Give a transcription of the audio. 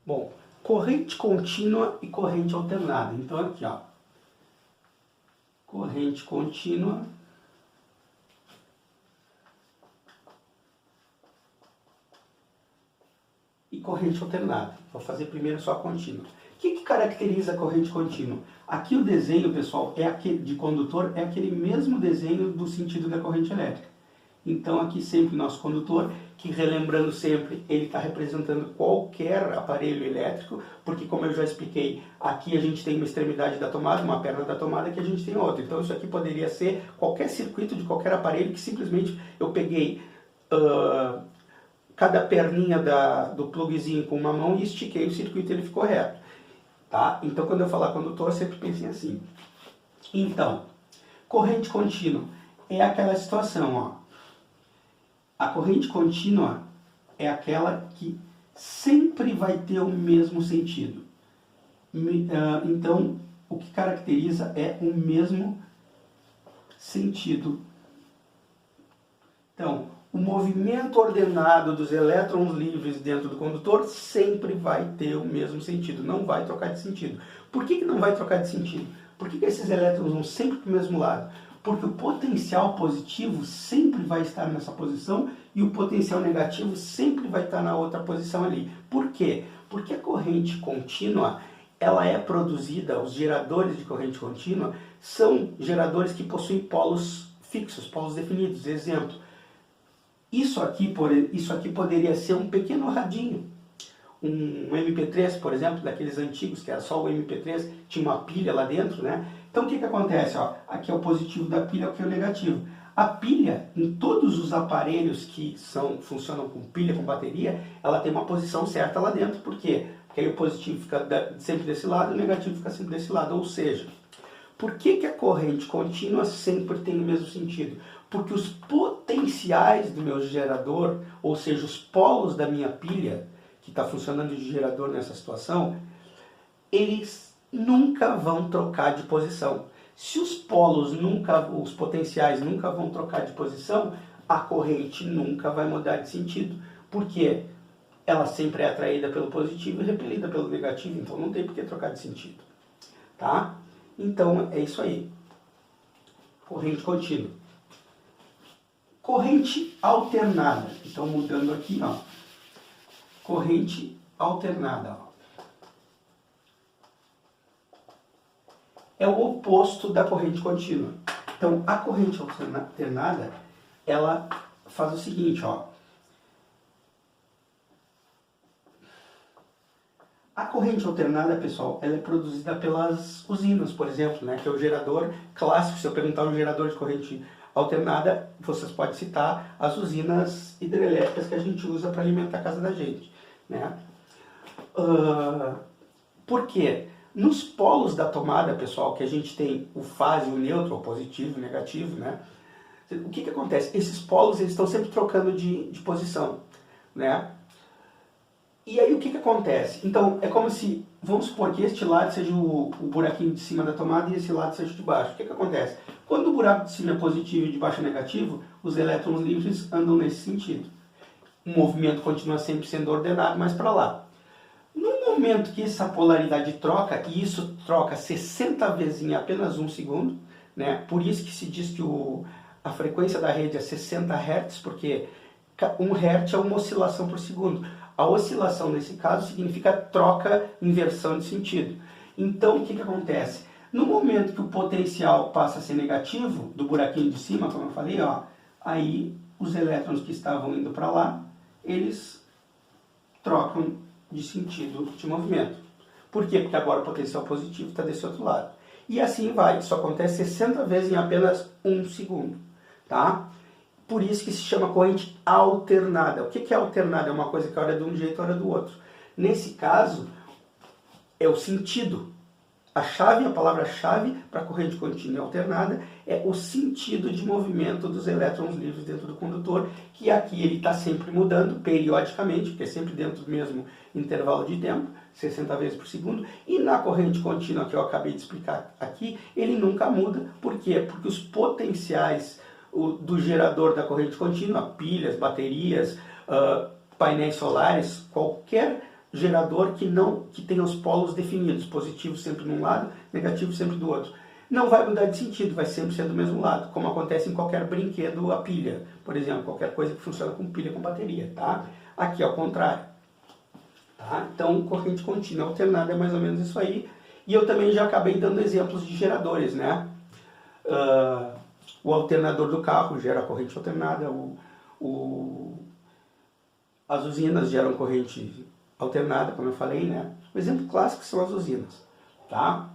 Bom, corrente contínua e corrente alternada. Então aqui, ó, corrente contínua e corrente alternada. Vou fazer primeiro só a contínua. O que caracteriza a corrente contínua? Aqui o desenho, pessoal, é aquele de condutor, é aquele mesmo desenho do sentido da corrente elétrica. Então aqui sempre nosso condutor, que relembrando sempre, ele está representando qualquer aparelho elétrico, porque como eu já expliquei, aqui a gente tem uma extremidade da tomada, uma perna da tomada, que a gente tem outra. Então isso aqui poderia ser qualquer circuito de qualquer aparelho que simplesmente eu peguei cada perninha do pluguezinho com uma mão e estiquei o circuito e ele ficou reto. Tá? Então quando eu falar condutor, sempre pensem assim. Então, corrente contínua é aquela situação, ó. A corrente contínua é aquela que sempre vai ter o mesmo sentido. Então, o que caracteriza é o mesmo sentido. Então, o movimento ordenado dos elétrons livres dentro do condutor sempre vai ter o mesmo sentido, não vai trocar de sentido. Por que não vai trocar de sentido? Por que esses elétrons vão sempre para o mesmo lado? Porque o potencial positivo sempre vai estar nessa posição e o potencial negativo sempre vai estar na outra posição ali. Por quê? Porque a corrente contínua, ela é produzida, os geradores de corrente contínua são geradores que possuem polos fixos, polos definidos. Exemplo, isso aqui poderia ser um pequeno radinho. Um MP3, por exemplo, daqueles antigos, que era só o MP3, tinha uma pilha lá dentro, né? Então o que acontece? Ó, aqui é o positivo da pilha, aqui é o negativo. A pilha, em todos os aparelhos que funcionam com pilha, com bateria, ela tem uma posição certa lá dentro. Por quê? Porque aí o positivo fica sempre desse lado e o negativo fica sempre desse lado. Ou seja, por que a corrente contínua sempre tem o mesmo sentido? Porque os potenciais do meu gerador, ou seja, os polos da minha pilha, que está funcionando de gerador nessa situação, eles nunca vão trocar de posição. Se os os potenciais nunca vão trocar de posição, a corrente nunca vai mudar de sentido. Por quê? Ela sempre é atraída pelo positivo e repelida pelo negativo, então não tem por que trocar de sentido. Tá? Então é isso aí. Corrente contínua. Corrente alternada. Então mudando aqui, ó. Corrente alternada, ó. É o oposto da corrente contínua. Então, a corrente alternada, ela faz o seguinte, ó. A corrente alternada, pessoal, ela é produzida pelas usinas, por exemplo, né, que é o gerador clássico. Se eu perguntar um gerador de corrente alternada, vocês podem citar as usinas hidrelétricas que a gente usa para alimentar a casa da gente, né? Por quê? Nos polos da tomada, pessoal, que a gente tem o fase, o neutro, o positivo, o negativo, né? O que acontece? Esses polos eles estão sempre trocando de posição, né? E aí o que acontece? Então, é como se, vamos supor que este lado seja o buraquinho de cima da tomada e esse lado seja de baixo. O que acontece? Quando o buraco de cima é positivo e de baixo é negativo, os elétrons livres andam nesse sentido. O movimento continua sempre sendo ordenado, mas para lá. No momento que essa polaridade troca, e isso troca 60 vezes em apenas 1 segundo, né? Por isso que se diz que a frequência da rede é 60 Hz, porque 1 Hz é uma oscilação por segundo. A oscilação, nesse caso, significa troca, inversão de sentido. Então, o que acontece? No momento que o potencial passa a ser negativo, do buraquinho de cima, como eu falei, ó, aí os elétrons que estavam indo para lá, eles trocam de sentido de movimento. Por quê? Porque agora o potencial positivo está desse outro lado. E assim vai. Isso acontece 60 vezes em apenas 1 segundo. Tá? Por isso que se chama corrente alternada. O que é alternada? É uma coisa que hora é de um jeito, hora é do outro. Nesse caso, é o sentido. A palavra-chave para a corrente contínua alternada é o sentido de movimento dos elétrons livres dentro do condutor, que aqui ele está sempre mudando periodicamente, porque é sempre dentro do mesmo intervalo de tempo, 60 vezes por segundo, e na corrente contínua que eu acabei de explicar aqui, ele nunca muda. Por quê? Porque os potenciais do gerador da corrente contínua, pilhas, baterias, painéis solares, qualquer gerador que tem os polos definidos, positivo sempre de um lado, negativo sempre do outro. Não vai mudar de sentido, vai sempre ser do mesmo lado, como acontece em qualquer brinquedo a pilha, por exemplo, qualquer coisa que funciona com pilha com bateria, tá? Aqui ao contrário. Tá? Então, corrente contínua alternada é mais ou menos isso aí. E eu também já acabei dando exemplos de geradores, né? O alternador do carro gera corrente alternada, as usinas geram corrente alternada, como eu falei, né? O exemplo clássico são as usinas, tá?